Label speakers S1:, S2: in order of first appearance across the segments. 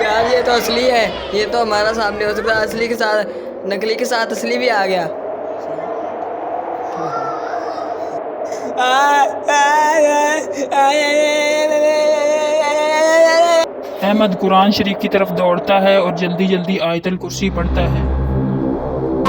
S1: यार ये तो असली है, ये तो हमारा सामने हो सकता है, असली के साथ नकली के साथ असली भी आ गया।
S2: अहमद कुरान शरीफ की तरफ दौड़ता है और जल्दी जल्दी आयतल कुर्सी पढ़ता है।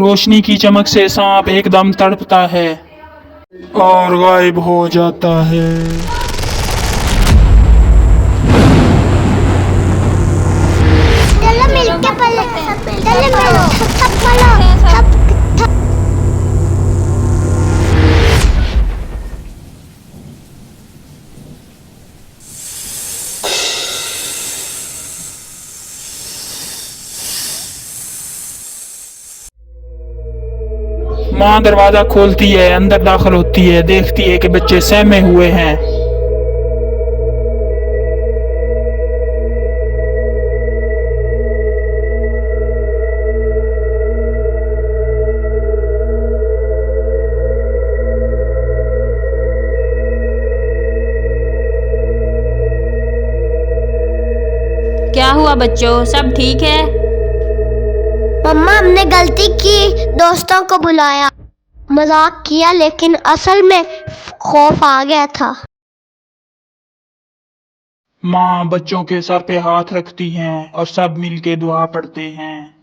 S2: रोशनी की चमक से सांप एकदम तड़पता है और गायब हो जाता है।
S3: चलो मिलके पढ़ो, चलो मिलो, सब पढ़ो, सब
S2: माँ दरवाजा खोलती है, अंदर दाखिल होती है, देखती है कि बच्चे सहमे हुए हैं।
S4: क्या हुआ बच्चों, सब ठीक है?
S3: मम्मा हमने गलती की, दोस्तों को बुलाया, मजाक किया, लेकिन असल में खौफ आ गया था।
S2: माँ बच्चों के सर पे हाथ रखती हैं और सब मिलके दुआ पढ़ते हैं।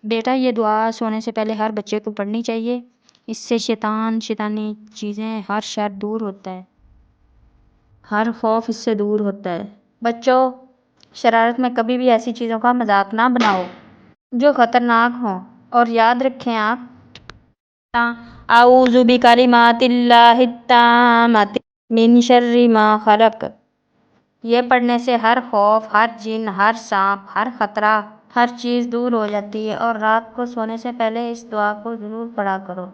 S4: बेटा ये दुआ सोने से पहले हर बच्चे को पढ़नी चाहिए। इससे शैतानी चीज़ें हर शर दूर होता है, हर खौफ इससे दूर होता है। बच्चों शरारत में कभी भी ऐसी चीज़ों का मजाक ना बनाओ जो ख़तरनाक हो, और याद रखें आप आऊज़ु बिकलिमातिल्लाहि ताम्माति मिन शर्रि मा खलक। ये पढ़ने से हर खौफ, हर जिन, हर सांप, हर खतरा, हर चीज़ दूर हो जाती है। और रात को सोने से पहले इस दुआ को ज़रूर पढ़ा करो।